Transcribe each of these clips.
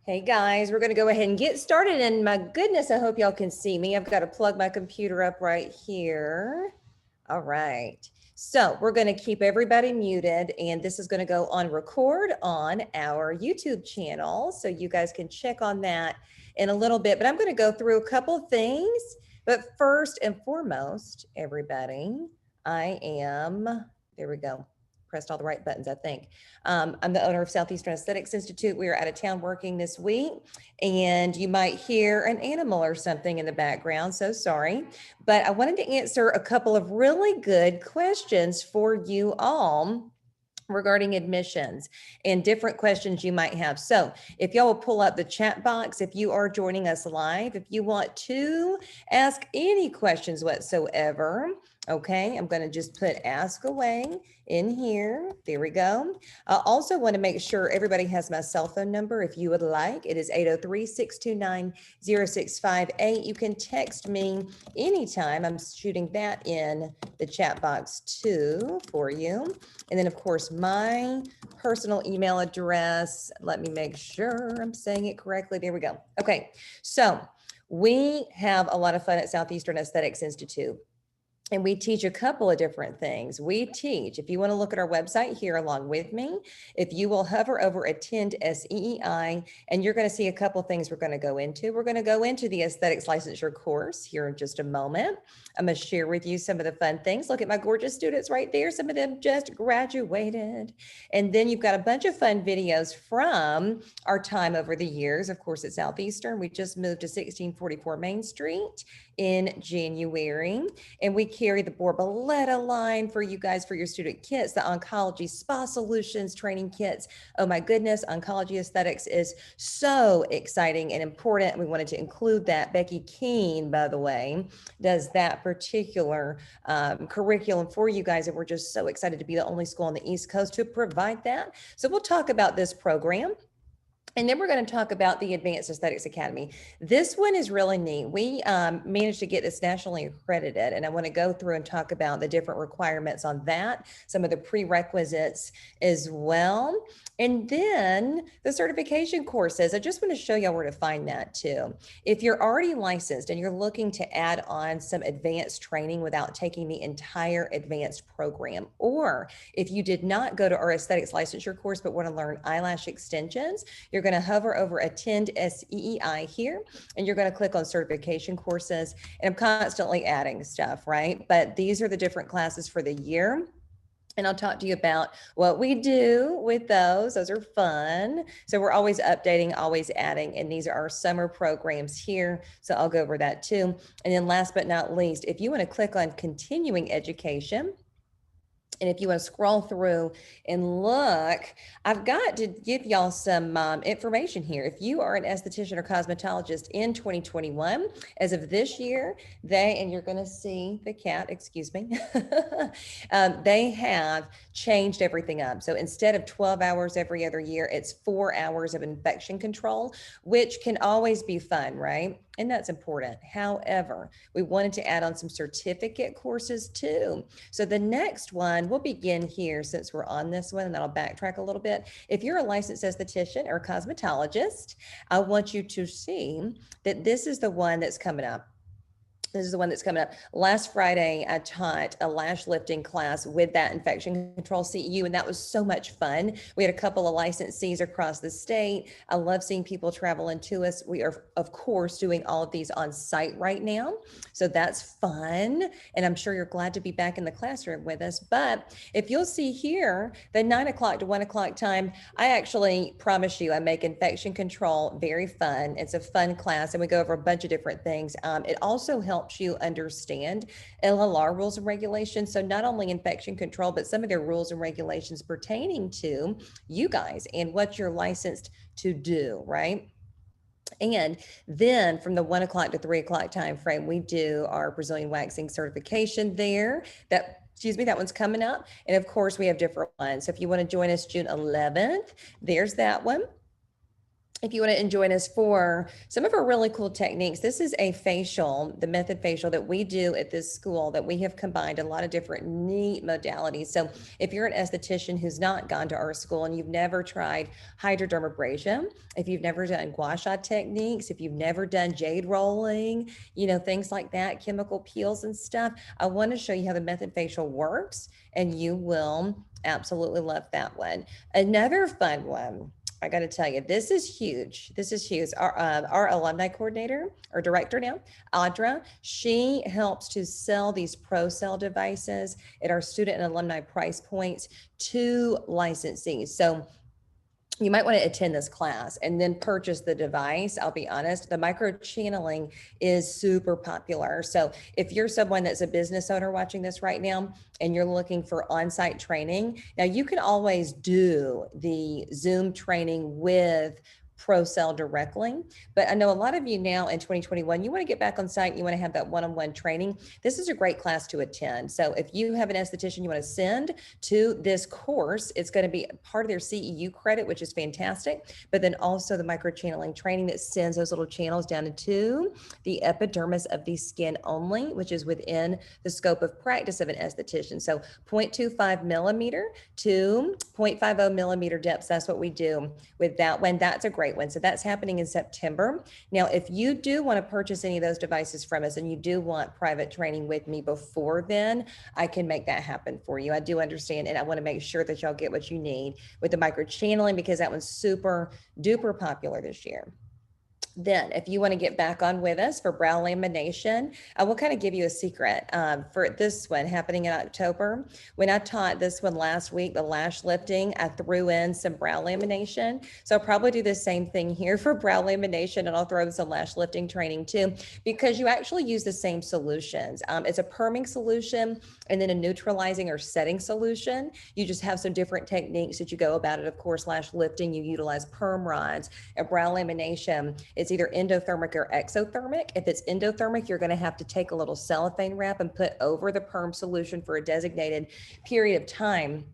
Hey guys, we're going to go ahead and get started. And my goodness, I hope y'all can see me. I've got to plug my computer up right here. All right. So we're going to keep everybody muted, and this is going to go on record on our YouTube channel. So you guys can check on that in a little bit. But I'm going to go through a couple of things. But first and foremost, everybody, there we go. Pressed all the right buttons, I think. I'm the owner of Southeastern Aesthetics Institute. We are out of town working this week, and you might hear an animal or something in the background. So sorry, but I wanted to answer a couple of really good questions for you all regarding admissions and different questions you might have. So if y'all will pull up the chat box, if you are joining us live, if you want to ask any questions whatsoever, okay, I'm going to just put ask away in here. There we go. I also want to make sure everybody has my cell phone number if you would like. It is 803-629-0658. You can text me anytime. I'm shooting that in the chat box too for you. And then of course, my personal email address. Let me make sure I'm saying it correctly. There we go. Okay. So we have a lot of fun at Southeastern Aesthetics Institute. And we teach a couple of different things. We teach, if you want to look at our website here along with me, if you will hover over attend SEEI, and you're going to see a couple things we're going to go into. We're going to go into the Aesthetics Licensure course here in just a moment. I'm going to share with you some of the fun things. Look at my gorgeous students right there. Some of them just graduated. And then you've got a bunch of fun videos from our time over the years. Of course, at Southeastern, we just moved to 1644 Main Street in January, and we carry the Borboleta line for you guys for your student kits, the oncology spa solutions training kits. Oh my goodness, oncology aesthetics is so exciting and important. We wanted to include that. Becky Keene, by the way, does that particular curriculum for you guys, and we're just so excited to be the only school on the East Coast to provide that. So we'll talk about this program. And then we're going to talk about the Advanced Aesthetics Academy. This one is really neat. We managed to get this nationally accredited, and I want to go through and talk about the different requirements on that, some of the prerequisites as well. And then the certification courses. I just want to show y'all where to find that too. If you're already licensed and you're looking to add on some advanced training without taking the entire advanced program, or if you did not go to our aesthetics licensure course but want to learn eyelash extensions, you're going to hover over attend SEEI here, and you're going to click on certification courses. And I'm constantly adding stuff, right? But these are the different classes for the year. And I'll talk to you about what we do with those. Those are fun. So we're always updating, always adding, and these are our summer programs here. So I'll go over that too. And then last but not least, if you want to click on continuing education, and if you want to scroll through and look, I've got to give y'all some information here. If you are an esthetician or cosmetologist in 2021, as of this year, and you're going to see the cat, excuse me, they have changed everything up. So instead of 12 hours every other year, it's 4 hours of infection control, which can always be fun, right? And that's important. However, we wanted to add on some certificate courses too. So the next one, we'll begin here since we're on this one, and then I'll backtrack a little bit. If you're a licensed esthetician or cosmetologist, I want you to see that this is the one that's coming up. This is the one that's coming up. Last Friday, I taught a lash lifting class with that infection control CEU, and that was so much fun. We had a couple of licensees across the state. I love seeing people travel into us. We are, of course, doing all of these on site right now. So that's fun. And I'm sure you're glad to be back in the classroom with us. But if you'll see here, the 9 o'clock to 1 o'clock time, I actually promise you, I make infection control very fun. It's a fun class, and we go over a bunch of different things. It also helps you understand LLR rules and regulations. So not only infection control, but some of their rules and regulations pertaining to you guys and what you're licensed to do, right? And then from the 1 o'clock to 3 o'clock time frame, we do our Brazilian waxing certification there. That one's coming up. And of course, we have different ones. So if you want to join us June 11th, there's that one. if you want to join us for some of our really cool techniques. This is a facial, the method facial that we do at this school, that we have combined a lot of different neat modalities. So if you're an esthetician who's not gone to our school and you've never tried hydrodermabrasion, if you've never done gua sha techniques, if you've never done jade rolling, things like that, chemical peels and stuff, I want to show you how the method facial works, and you will absolutely love that one. Another fun one, I got to tell you, this is huge. This is huge. Our alumni coordinator or director now, Audra, she helps to sell these pro sale devices at our student and alumni price points to licensees. So you might want to attend this class and then purchase the device. I'll be honest, the micro channeling is super popular. So if you're someone that's a business owner watching this right now and you're looking for on-site training, now you can always do the Zoom training with ProCell directly. But I know a lot of you now in 2021, you want to get back on site, you want to have that one-on-one training. This is a great class to attend. So if you have an esthetician you want to send to this course, it's going to be part of their CEU credit, which is fantastic. But then also the microchanneling training that sends those little channels down into the epidermis of the skin only, which is within the scope of practice of an esthetician. So 0.25 millimeter to 0.50 millimeter depths. That's what we do with that one. That's a great one. So that's happening in September. Now, if you do want to purchase any of those devices from us and you do want private training with me before then, I can make that happen for you. I do understand, and I want to make sure that y'all get what you need with the microchanneling, because that one's super duper popular this year. Then if you want to get back on with us for brow lamination, I will kind of give you a secret for this one happening in October. When I taught this one last week, the lash lifting, I threw in some brow lamination. So I'll probably do the same thing here for brow lamination, and I'll throw in some lash lifting training too, because you actually use the same solutions. It's a perming solution and then a neutralizing or setting solution. You just have some different techniques that you go about it. Of course, lash lifting, you utilize perm rods, and brow lamination, it's either endothermic or exothermic. If it's endothermic, you're going to have to take a little cellophane wrap and put over the perm solution for a designated period of time.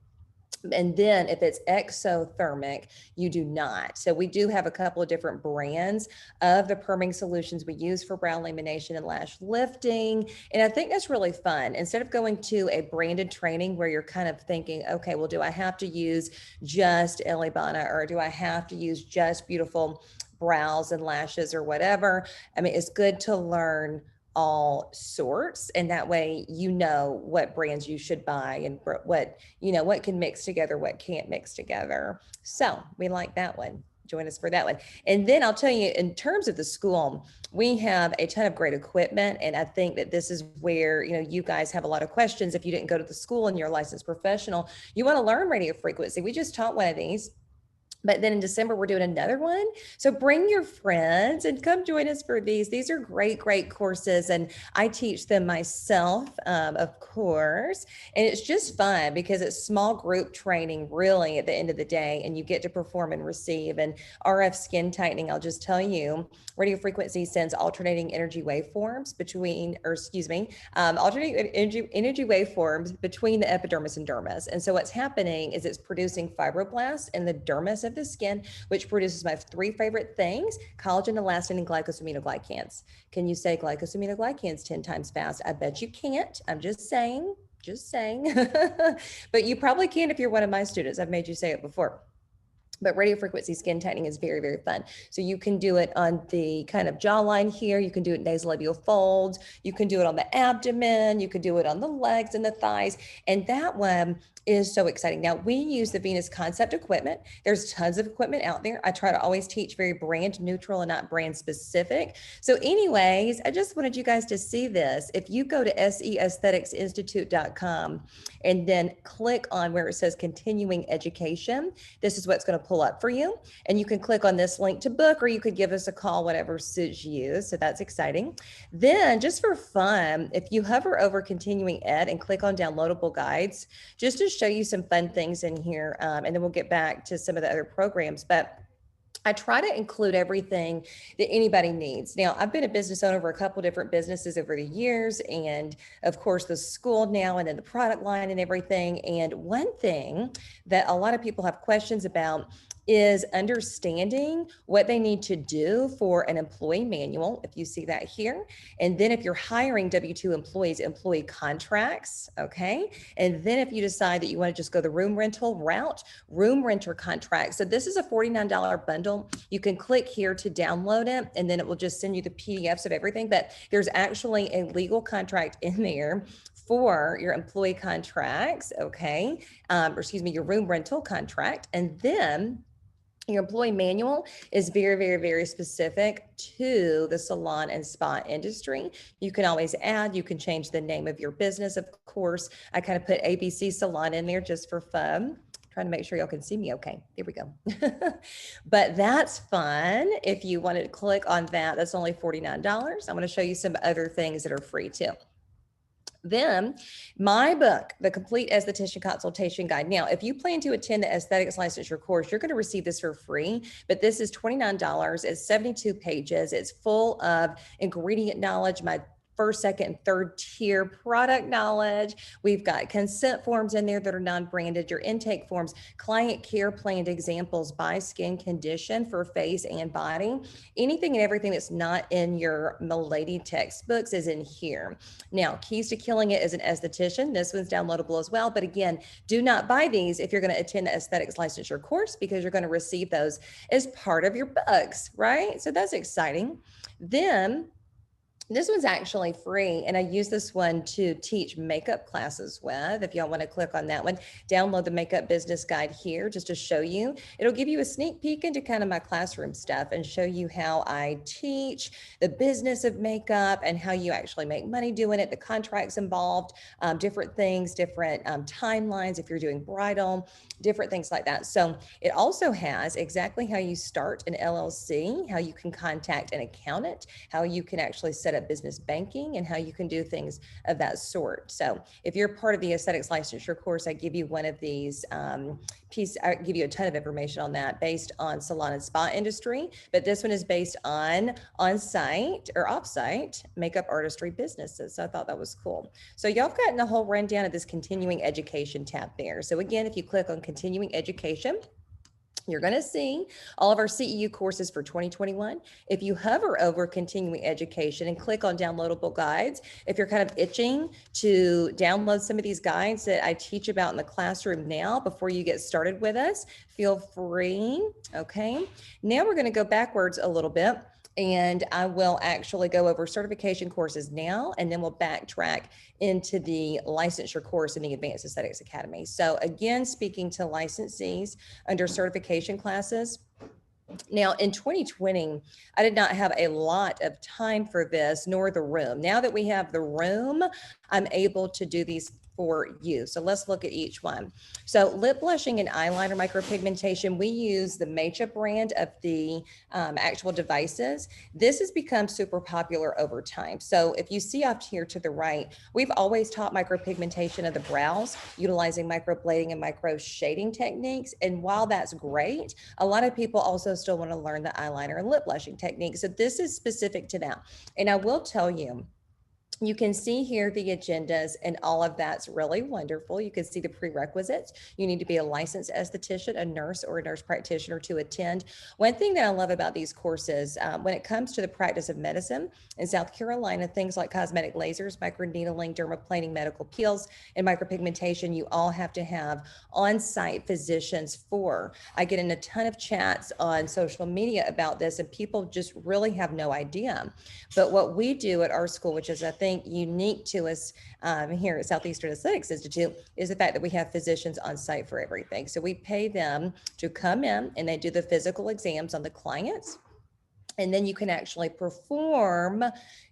And then if it's exothermic, you do not. So we do have a couple of different brands of the perming solutions we use for brow lamination and lash lifting. And I think that's really fun. Instead of going to a branded training where you're kind of thinking, okay, well, do I have to use just Elibana, or do I have to use just Beautiful Brows and Lashes or whatever? I mean, it's good to learn all sorts, and that way you know what brands you should buy and what can mix together, what can't mix together. So we like that one. Join us for that one. And then I'll tell you, in terms of the school, we have a ton of great equipment, and I think that this is where you guys have a lot of questions. If you didn't go to the school and you're a licensed professional, you want to learn radio frequency. We just taught one of these. But then in December, we're doing another one. So bring your friends and come join us for these. These are great, great courses. And I teach them myself, of course. And it's just fun because it's small group training really at the end of the day. And you get to perform and receive. And RF skin tightening, I'll just tell you, radio frequency sends alternating energy waveforms alternating energy waveforms between the epidermis and dermis. And so what's happening is it's producing fibroblasts in the dermis of the skin, which produces my three favorite things: collagen, elastin, and glycosaminoglycans. Can you say glycosaminoglycans 10 times fast? I bet you can't. I'm just saying. But you probably can if you're one of my students. I've made you say it before. But radio frequency skin tightening is very, very fun. So you can do it on the kind of jawline here. You can do it nasolabial folds. You can do it on the abdomen. You can do it on the legs and the thighs. And that one is so exciting. Now, we use the Venus Concept equipment. There's tons of equipment out there. I try to always teach very brand neutral and not brand specific. So anyways, I just wanted you guys to see this. If you go to seaestheticsinstitute.com and then click on where it says continuing education, this is what's going to pull up for you. And you can click on this link to book, or you could give us a call, whatever suits you. So that's exciting. Then just for fun, if you hover over continuing ed and click on downloadable guides, just to show you some fun things in here, and then we'll get back to some of the other programs. But I try to include everything that anybody needs. Now, I've been a business owner for a couple different businesses over the years, and of course the school now, and then the product line and everything. And one thing that a lot of people have questions about is understanding what they need to do for an employee manual, if you see that here. And then if you're hiring W-2 employees, employee contracts, okay? And then if you decide that you want to just go the room rental route, room renter contracts. So this is a $49 bundle. You can click here to download it, and then it will just send you the PDFs of everything. But there's actually a legal contract in there for your employee contracts, okay? Or excuse me, your room rental contract. And then your employee manual is very, very, very specific to the salon and spa industry. You can always add, you can change the name of your business. Of course, I kind of put ABC Salon in there just for fun. Trying to make sure y'all can see me okay. There we go. But that's fun. If you want to click on that, that's only $49. I'm going to show you some other things that are free too. Then my book, The Complete Esthetician Consultation Guide. Now, if you plan to attend the Aesthetics Licensure course, you're going to receive this for free, but this is $29. It's 72 pages. It's full of ingredient knowledge, my first, second, and third tier product knowledge. We've got consent forms in there that are non-branded, your intake forms, client care planned examples by skin condition for face and body. Anything and everything that's not in your Milady textbooks is in here. Now, Keys to Killing It as an esthetician. This one's downloadable as well. But again, do not buy these if you're going to attend the Aesthetics Licensure course, because you're going to receive those as part of your books, right? So that's exciting. Then this one's actually free, and I use this one to teach makeup classes with. If y'all want to click on that one, download the Makeup Business Guide here just to show you. It'll give you a sneak peek into kind of my classroom stuff and show you how I teach the business of makeup and how you actually make money doing it, the contracts involved, different things, different timelines if you're doing bridal, different things like that. So it also has exactly how you start an LLC, how you can contact an accountant, how you can actually set up business banking, and how you can do things of that sort. So if you're part of the Aesthetics Licensure course, I give you one of these I give you a ton of information on that based on salon and spa industry, but this one is based on on-site or off-site makeup artistry businesses. So I thought that was cool. So y'all have gotten the whole rundown of this continuing education tab there. So again, if you click on continuing education, you're going to see all of our CEU courses for 2021. If you hover over continuing education and click on downloadable guides, if you're kind of itching to download some of these guides that I teach about in the classroom now before you get started with us, feel free. Okay. Now we're going to go backwards a little bit, and I will actually go over certification courses now, and then we'll backtrack into the licensure course in the Advanced Aesthetics Academy. So again, speaking to licensees under certification classes. Now in 2020, I did not have a lot of time for this, nor the room. Now that we have the room, I'm able to do these for you. So let's look at each one. So lip blushing and eyeliner micropigmentation, we use the Mecha brand of the actual devices. This has become super popular over time. So if you see up here to the right, we've always taught micropigmentation of the brows, utilizing microblading and micro shading techniques. And while that's great, a lot of people also still want to learn the eyeliner and lip blushing techniques. So this is specific to that. And I will tell you, you can see here the agendas, and all of that's really wonderful. You can see the prerequisites. You need to be a licensed esthetician, a nurse, or a nurse practitioner to attend. One thing that I love about these courses, when it comes to the practice of medicine in South Carolina, things like cosmetic lasers, microneedling, dermaplaning, medical peels, and micropigmentation, you all have to have on-site physicians for. I get in a ton of chats on social media about this, and people just really have no idea. But what we do at our school, which is I think unique to us here at Southeastern Aesthetics Institute, is the fact that we have physicians on site for everything. So we pay them to come in and they do the physical exams on the clients. And then you can actually perform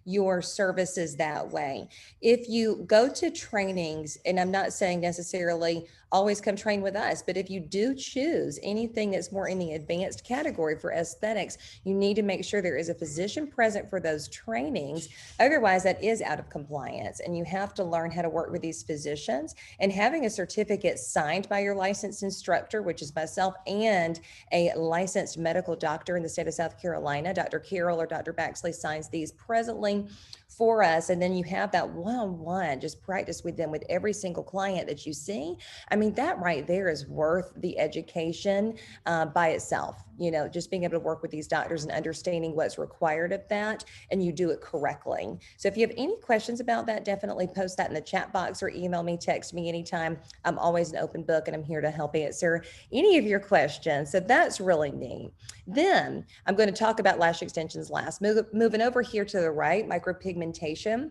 your services that way. If you go to trainings, and I'm not saying necessarily always come train with us, but if you do choose anything that's more in the advanced category for aesthetics, you need to make sure there is a physician present for those trainings. Otherwise, that is out of compliance, and you have to learn how to work with these physicians. And having a certificate signed by your licensed instructor, which is myself, and a licensed medical doctor in the state of South Carolina, Dr. Carroll or Dr. Baxley signs these presently for us. And then you have that one-on-one, just practice with them with every single client that you see. I mean, mean, that right there is worth the education by itself. You know, just being able to work with these doctors and understanding what's required of that, and you do it correctly. So if you have any questions about that, definitely post that in the chat box or email me, text me anytime. I'm always an open book and I'm here to help answer any of your questions. So that's really neat. Then I'm going to talk about lash extensions last. Moving over here to the right, micropigmentation.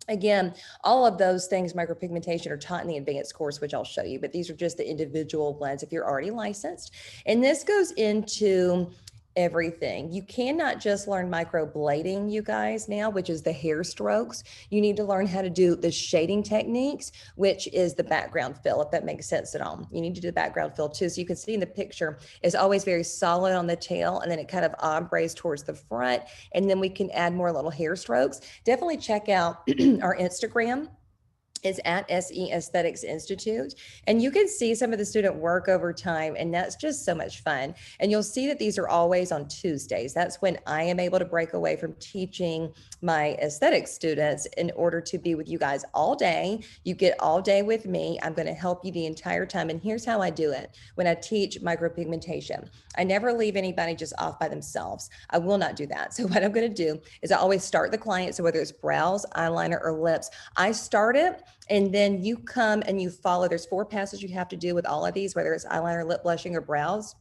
Again, all of those things, micropigmentation, are taught in the advanced course, which I'll show you, but these are just the individual ones if you're already licensed. And this goes into everything. You cannot just learn microblading, you guys, now, which is the hair strokes. You need to learn how to do the shading techniques, which is the background fill, if that makes sense at all. You need to do the background fill too. So you can see in the picture, it's always very solid on the tail, and then it kind of ombres towards the front, and then we can add more little hair strokes. Definitely check out our Instagram. Is at SE Esthetics Institute. And you can see some of the student work over time, and that's just so much fun. And you'll see that these are always on Tuesdays. That's when I am able to break away from teaching my aesthetics students in order to be with you guys all day. You get all day with me. I'm going to help you the entire time. And here's how I do it when I teach micropigmentation. I never leave anybody just off by themselves. I will not do that. So what I'm going to do is I always start the client. So whether it's brows, eyeliner, or lips, I start it, and then you come and you follow. There's 4 passes you have to do with all of these, whether it's eyeliner, lip blushing, or brows.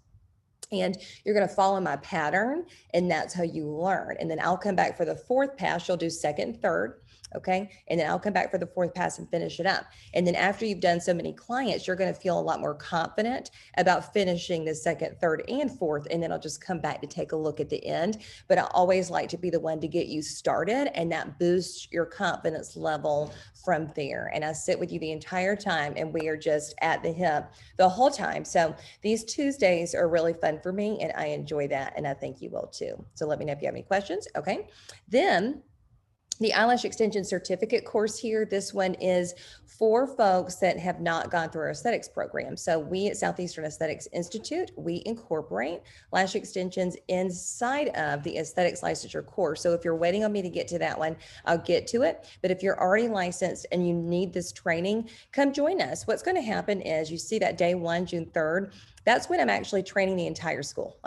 And you're going to follow my pattern, and that's how you learn. And then I'll come back for the 4th pass. You'll do 2nd and 3rd. Okay. And then I'll come back for the 4th pass and finish it up. And then after you've done so many clients, you're going to feel a lot more confident about finishing the 2nd, 3rd, and 4th. And then I'll just come back to take a look at the end. But I always like to be the one to get you started, and that boosts your confidence level from there. And I sit with you the entire time, and we are just at the hip the whole time. So these Tuesdays are really fun for me, and I enjoy that. And I think you will too. So let me know if you have any questions. Okay. Then the eyelash extension certificate course here, this one is for folks that have not gone through our aesthetics program. So we at Southeastern Aesthetics Institute, we incorporate lash extensions inside of the aesthetics licensure course. So if you're waiting on me to get to that one, I'll get to it. But if you're already licensed and you need this training, come join us. What's going to happen is you see that day 1, June 3rd, that's when I'm actually training the entire school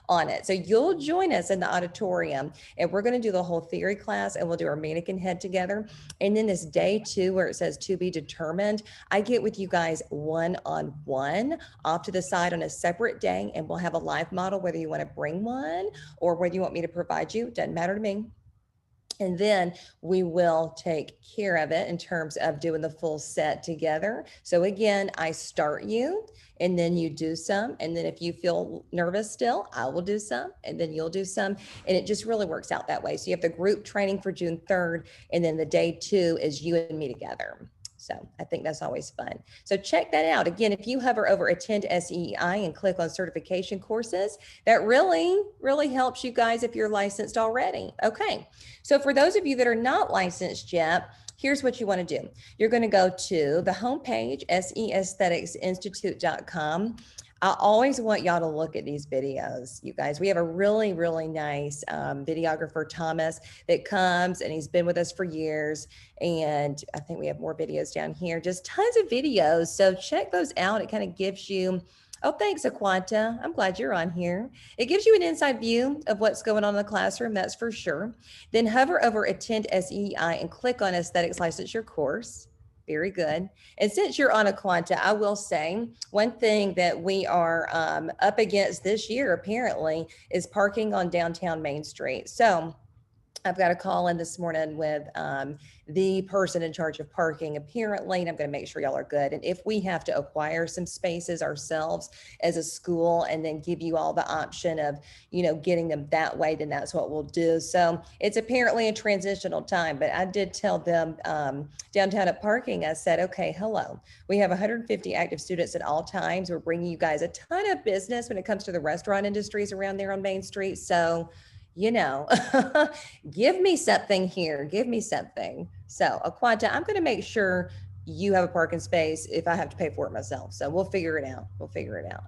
on it. So you'll join us in the auditorium, and we're going to do the whole theory class, and we'll do our mannequin head together. And then this day 2, where it says to be determined, I get with you guys one-on-one off to the side on a separate day, and we'll have a live model, whether you want to bring one or whether you want me to provide you, doesn't matter to me. And then we will take care of it in terms of doing the full set together. So again, I start you, and then you do some. And then if you feel nervous still, I will do some, and then you'll do some. And it just really works out that way. So you have the group training for June 3rd, and then the day 2 is you and me together. So I think that's always fun. So check that out. Again, if you hover over Attend SEI and click on certification courses, that really, really helps you guys if you're licensed already. Okay. So for those of you that are not licensed yet, here's what you want to do. You're going to go to the homepage, seaestheticsinstitute.com. I always want y'all to look at these videos, you guys. We have a really, really nice videographer, Thomas, that comes, and he's been with us for years. And I think we have more videos down here, just tons of videos. So check those out. It kind of gives you, oh, thanks, Aquanta. I'm glad you're on here. It gives you an inside view of what's going on in the classroom, that's for sure. Then hover over Attend SEI and click on Aesthetics Licensure course. Very good. And since you're on Aquanta, I will say one thing that we are up against this year, apparently, is parking on downtown Main Street. So I've got a call in this morning with the person in charge of parking, apparently, and I'm going to make sure y'all are good. And if we have to acquire some spaces ourselves as a school and then give you all the option of, you know, getting them that way, then that's what we'll do. So it's apparently a transitional time, but I did tell them downtown at parking, I said, okay, hello, we have 150 active students at all times. We're bringing you guys a ton of business when it comes to the restaurant industries around there on Main Street. So, you know, give me something here, give me something. So Aquanta, I'm going to make sure you have a parking space if I have to pay for it myself. So we'll figure it out. We'll figure it out.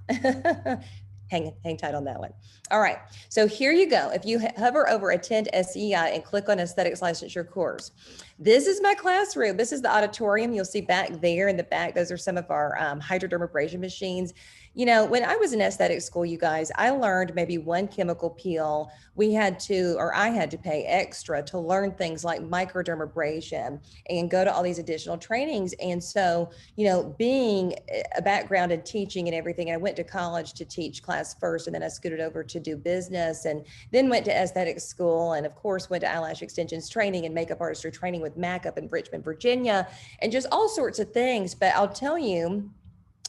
hang tight on that one. All right, so here you go. If you hover over Attend SEI and click on Aesthetics Licensure course, this is my classroom. This is the auditorium. You'll see back there in the back, those are some of our hydrodermabrasion machines. You know, when I was in aesthetic school, you guys, I learned maybe one chemical peel. We had to, or I had to pay extra to learn things like microdermabrasion and go to all these additional trainings. And so, you know, being a background in teaching and everything, I went to college to teach class first, and then I scooted over to do business, and then went to aesthetic school, and of course went to eyelash extensions training and makeup artistry training with MAC up in Richmond, Virginia, and just all sorts of things. But I'll tell you,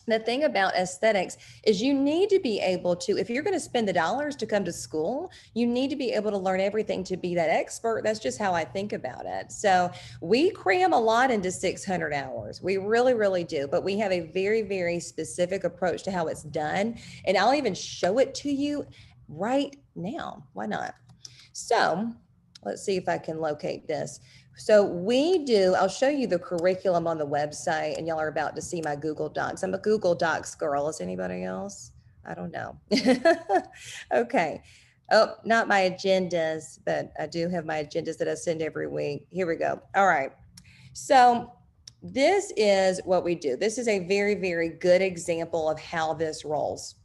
the thing about aesthetics is you need to be able to, if you're going to spend the dollars to come to school, you need to be able to learn everything to be that expert. That's just how I think about it. So we cram a lot into 600 hours. We really, really do. But we have a very, very specific approach to how it's done. And I'll even show it to you right now. Why not? So let's see if I can locate this. So we do, I'll show you the curriculum on the website, and y'all are about to see my Google Docs. I'm a Google Docs girl. Is anybody else? I don't know. Okay. Oh, not my agendas, but I do have my agendas that I send every week. Here we go. All right. So this is what we do. This is a very, very good example of how this rolls.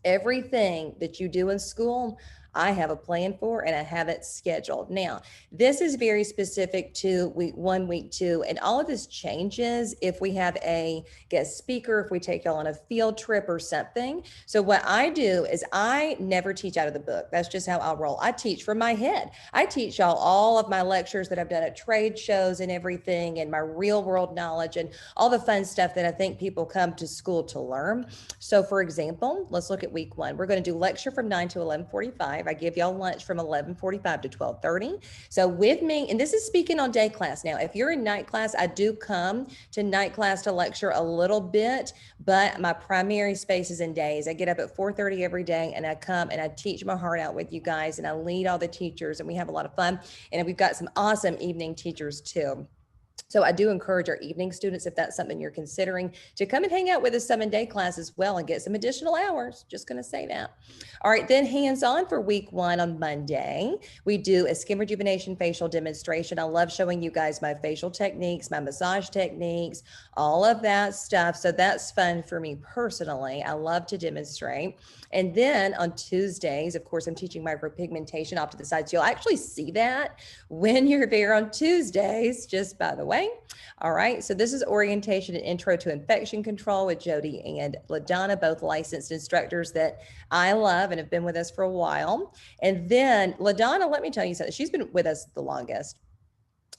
Everything that you do in school, I have a plan for, and I have it scheduled. Now, this is very specific to week 1, week 2, and all of this changes if we have a guest speaker, if we take y'all on a field trip or something. So what I do is I never teach out of the book. That's just how I'll roll. I teach from my head. I teach y'all all of my lectures that I've done at trade shows and everything, and my real world knowledge and all the fun stuff that I think people come to school to learn. So for example, let's look at week 1. We're going to do lecture from 9 to 11:45. I give y'all lunch from 11:45 to 12:30. So with me, and this is speaking on day class. Now, if you're in night class, I do come to night class to lecture a little bit, but my primary space is in days. I get up at 4:30 every day, and I come and I teach my heart out with you guys, and I lead all the teachers, and we have a lot of fun. And we've got some awesome evening teachers too. So I do encourage our evening students, if that's something you're considering, to come and hang out with us some in day class as well and get some additional hours. Just going to say that. All right, then hands-on for week 1 on Monday. We do a skin rejuvenation facial demonstration. I love showing you guys my facial techniques, my massage techniques, all of that stuff. So that's fun for me personally. I love to demonstrate. And then on Tuesdays, of course, I'm teaching micropigmentation off to the side. So you'll actually see that when you're there on Tuesdays, just by the way. All right, so this is orientation and intro to infection control with Jody and LaDonna, both licensed instructors that I love and have been with us for a while. And then LaDonna, let me tell you something. She's been with us the longest.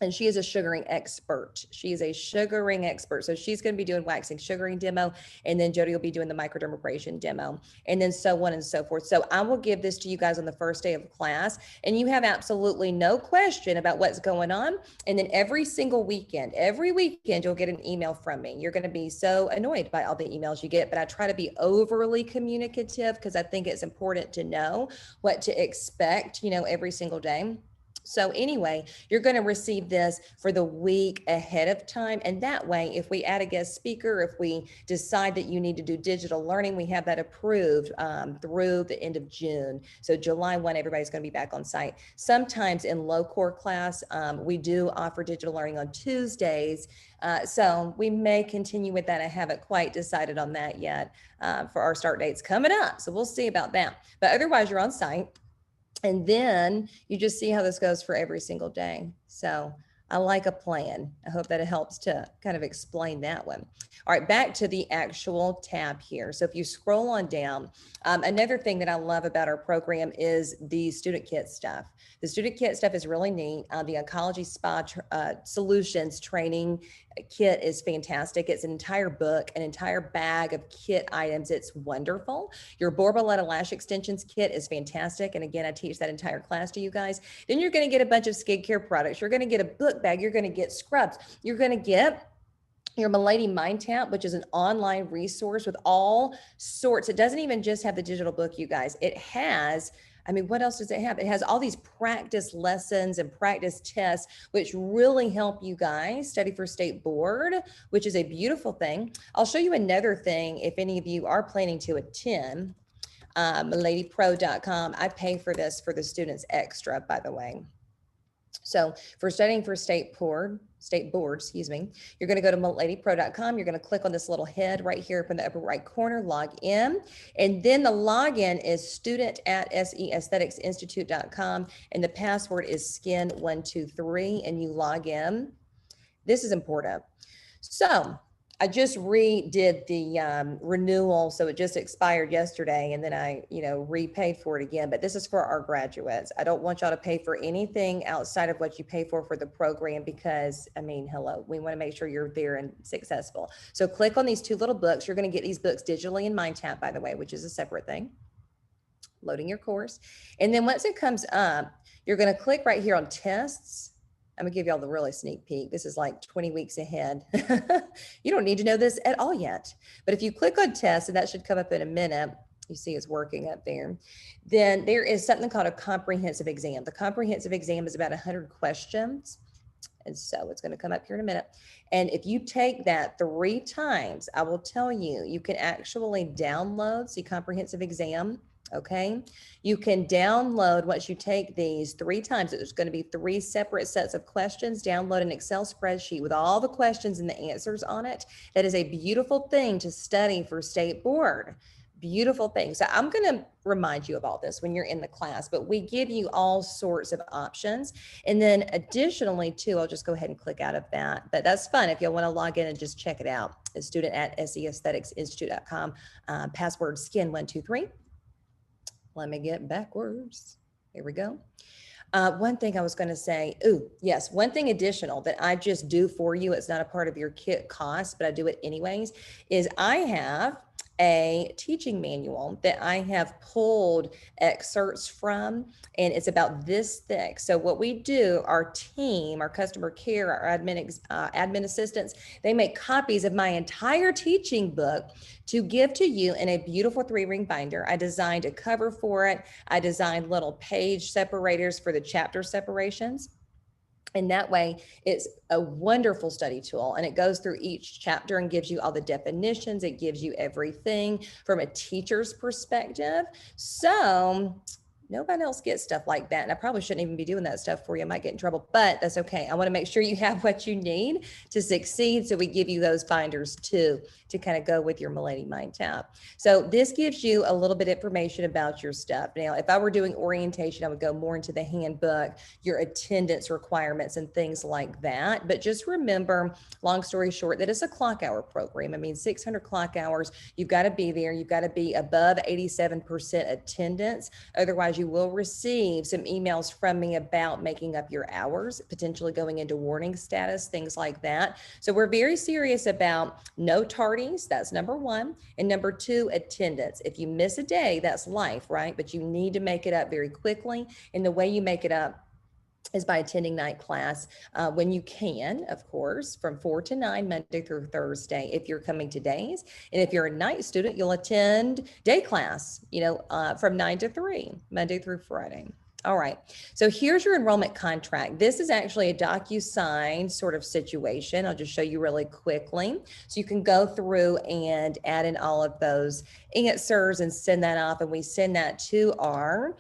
And she is a sugaring expert. She is a sugaring expert. So she's going to be doing waxing sugaring demo. And then Jody will be doing the microdermabrasion demo. And then so on and so forth. So I will give this to you guys on the first day of class. And you have absolutely no question about what's going on. And then every weekend, you'll get an email from me. You're going to be so annoyed by all the emails you get. But I try to be overly communicative because I think it's important to know what to expect, every single day. So anyway, you're going to receive this for the week ahead of time. And that way, if we add a guest speaker, if we decide that you need to do digital learning, we have that approved through the end of June. So July 1, everybody's going to be back on site. Sometimes in low core class, we do offer digital learning on Tuesdays. So we may continue with that. I haven't quite decided on that yet for our start dates coming up. So we'll see about that. But otherwise, you're on site. And then you just see how this goes for every single day. So I like a plan. I hope that it helps to kind of explain that one. All right, back to the actual tab here. So if you scroll on down, another thing that I love about our program is the student kit stuff. The student kit stuff is really neat. The oncology spa solutions training kit is fantastic. It's an entire book, an entire bag of kit items. It's wonderful. Your Borboleta lash extensions kit is fantastic. And again, I teach that entire class to you guys. Then you're going to get a bunch of skincare products. You're going to get a book bag. You're going to get scrubs. You're going to get your Milady Mind Tap, which is an online resource with all sorts. It doesn't even just have the digital book, you guys. It has, what else does it have? It has all these practice lessons and practice tests, which really help you guys study for state board, which is a beautiful thing. I'll show you another thing if any of you are planning to attend. MiladyPro.com. I pay for this for the students extra, by the way. So for studying for state board, excuse me, you're going to go to MiladyPro.com. You're going to click on this little head right here up in the upper right corner, log in. And then the login is student@Aestheticsinstitute.com. And the password is skin123, and you log in. This is important. So I just redid the renewal. So it just expired yesterday, and then I, repaid for it again. But this is for our graduates. I don't want y'all to pay for anything outside of what you pay for the program, because hello, we want to make sure you're there and successful. So click on these two little books. You're going to get these books digitally in MindTap, by the way, which is a separate thing. Loading your course. And then once it comes up, you're going to click right here on tests. I'm gonna give y'all the really sneak peek. This is like 20 weeks ahead. You don't need to know this at all yet. But if you click on test, and that should come up in a minute, you see it's working up there, then there is something called a comprehensive exam. The comprehensive exam is about 100 questions. And so it's going to come up here in a minute. And if you take that 3 times, I will tell you, you can actually download the comprehensive exam. Okay, you can download, once you take these 3 times, there's going to be 3 separate sets of questions. Download an Excel spreadsheet with all the questions and the answers on it. That is a beautiful thing to study for state board. Beautiful thing. So I'm going to remind you of all this when you're in the class, but we give you all sorts of options. And then additionally too, I'll just go ahead and click out of that, but that's fun if you want to log in and just check it out. It's student@Aestheticsinstitute.com, password skin123. Let me get backwards. Here we go. One thing I was going to say, yes, one thing additional that I just do for you, it's not a part of your kit cost, but I do it anyways, is I have a teaching manual that I have pulled excerpts from, and it's about this thick. So what we do, our team, our customer care, our admin assistants, they make copies of my entire teaching book to give to you in a beautiful 3-ring binder. I designed a cover for it. I designed little page separators for the chapter separations. And that way it's a wonderful study tool, and it goes through each chapter and gives you all the definitions. It gives you everything from a teacher's perspective. So nobody else gets stuff like that. And I probably shouldn't even be doing that stuff for you. I might get in trouble, but that's okay. I want to make sure you have what you need to succeed. So we give you those binders too, to kind of go with your Milady MindTap. So this gives you a little bit of information about your stuff. Now, if I were doing orientation, I would go more into the handbook, your attendance requirements and things like that. But just remember, long story short, that it's a clock hour program. 600 clock hours. You've got to be there. You've got to be above 87% attendance. Otherwise, you will receive some emails from me about making up your hours, potentially going into warning status, things like that. So we're very serious about no tardies. That's number 1. And number 2, attendance. If you miss a day, that's life, right? But you need to make it up very quickly. And the way you make it up is by attending night class when you can, of course, from 4 to 9, Monday through Thursday, if you're coming to days. And if you're a night student, you'll attend day class, from 9 to 3, Monday through Friday. All right, so here's your enrollment contract. This is actually a DocuSign sort of situation. I'll just show you really quickly. So you can go through and add in all of those answers and send that off, and we send that to our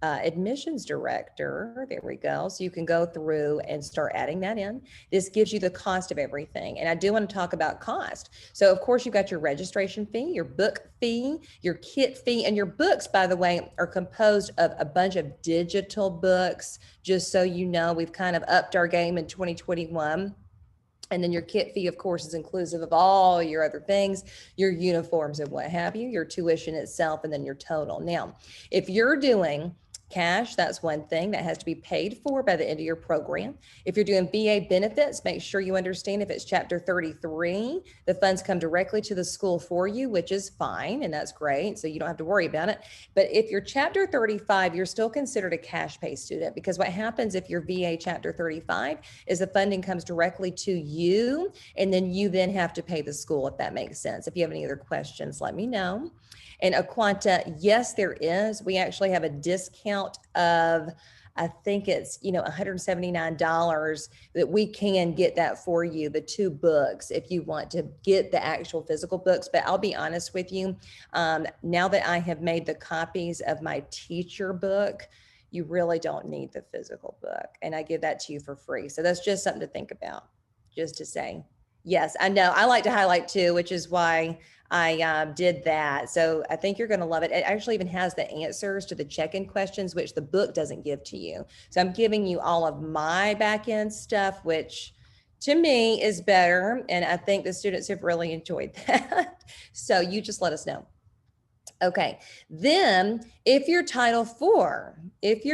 admissions director. There we go. So you can go through and start adding that in. This gives you the cost of everything. And I do want to talk about cost. So of course you've got your registration fee, your book fee, your kit fee, and your books, by the way, are composed of a bunch of digital books. Just so you know, we've kind of upped our game in 2021. And then your kit fee, of course, is inclusive of all your other things, your uniforms and what have you, your tuition itself, and then your total. Now, if you're doing cash, that's one thing that has to be paid for by the end of your program. If you're doing VA benefits, make sure you understand if it's Chapter 33, the funds come directly to the school for you, which is fine, and that's great, so you don't have to worry about it. But if you're Chapter 35, you're still considered a cash pay student, because what happens if you're VA Chapter 35 is the funding comes directly to you, and then you then have to pay the school, if that makes sense. If you have any other questions, let me know. And Aquanta, yes, there is. We actually have a discount of I think it's, you know, $179 that we can get that for you, the 2 books, if you want to get the actual physical books. But I'll be honest with you, now that I have made the copies of my teacher book, you really don't need the physical book. And I give that to you for free. So that's just something to think about, just to say. Yes, I know. I like to highlight too, which is why I did that. So I think you're going to love it. It actually even has the answers to the check-in questions, which the book doesn't give to you. So I'm giving you all of my back-end stuff, which to me is better. And I think the students have really enjoyed that. So you just let us know. Okay, then if you're Title IV, if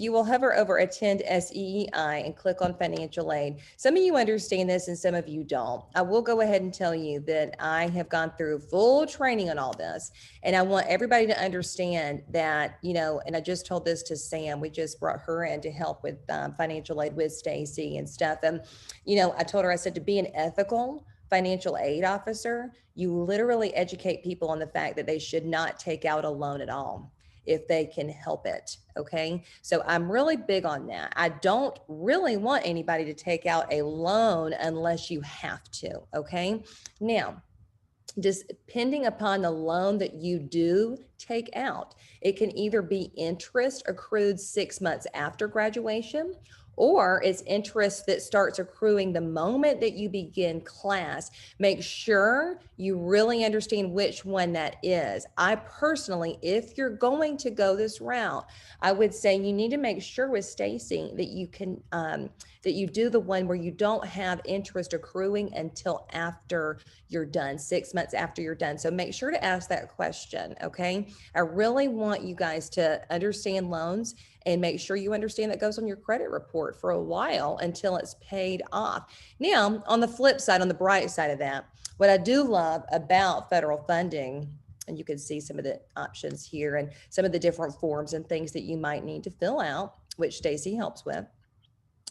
you will hover over Attend SEEI and click on Financial Aid, some of you understand this and some of you don't. I will go ahead and tell you that I have gone through full training on all this, and I want everybody to understand that, you know, and I just told this to Sam, we just brought her in to help with financial aid with Stacy and stuff. And, you know, I told her, I said, to be an ethical financial aid officer, you literally educate people on the fact that they should not take out a loan at all if they can help it. Okay. So I'm really big on that. I don't really want anybody to take out a loan unless you have to. Okay. Now, just depending upon the loan that you do take out, it can either be interest accrued 6 months after graduation, or it's interest that starts accruing the moment that you begin class. Make sure you really understand which one that is. I personally, if you're going to go this route, I would say you need to make sure with Stacy that you can that you do the one where you don't have interest accruing until after you're done, 6 months after you're done. So make sure to ask that question, okay? I really want you guys to understand loans and make sure you understand that goes on your credit report for a while until it's paid off. Now, on the flip side, on the bright side of that, what I do love about federal funding, and you can see some of the options here and some of the different forms and things that you might need to fill out, which Stacy helps with,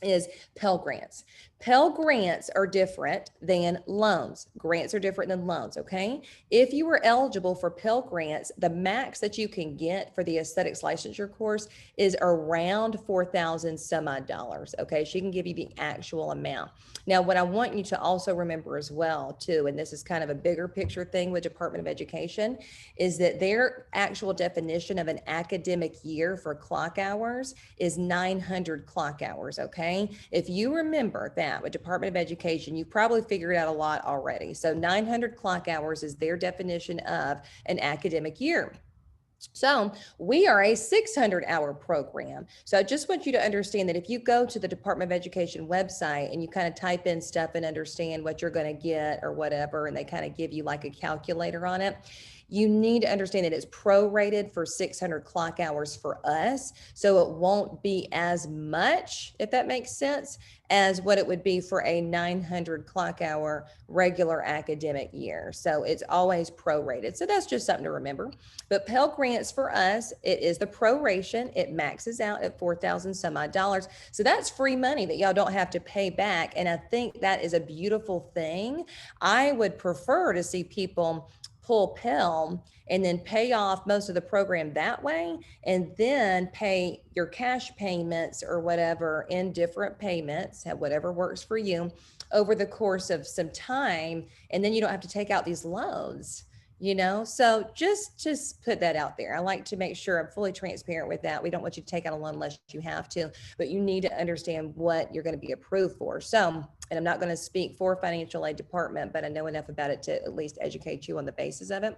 is Pell Grants. Pell Grants are different than loans. Grants are different than loans, okay? If you are eligible for Pell Grants, the max that you can get for the Aesthetics Licensure course is around $4,000 some odd dollars, okay? She can give you the actual amount. Now, what I want you to also remember as well, too, and this is kind of a bigger picture thing with Department of Education, is that their actual definition of an academic year for clock hours is 900 clock hours, okay? If you remember that with Department of Education, you've probably figured out a lot already. So 900 clock hours is their definition of an academic year. So we are a 600-hour program. So I just want you to understand that if you go to the Department of Education website and you kind of type in stuff and understand what you're going to get or whatever, and they kind of give you like a calculator on it, you need to understand that it's prorated for 600 clock hours for us. So it won't be as much, if that makes sense, as what it would be for a 900 clock hour regular academic year. So it's always prorated. So that's just something to remember. But Pell Grants for us, it is the proration. It maxes out at $4,000 some odd dollars. So that's free money that y'all don't have to pay back. And I think that is a beautiful thing. I would prefer to see people pull Pell and then pay off most of the program that way, and then pay your cash payments or whatever in different payments, whatever works for you, over the course of some time. And then you don't have to take out these loans, you know? So just put that out there. I like to make sure I'm fully transparent with that. We don't want you to take out a loan unless you have to, but you need to understand what you're going to be approved for. So, and I'm not going to speak for financial aid department, but I know enough about it to at least educate you on the basis of it.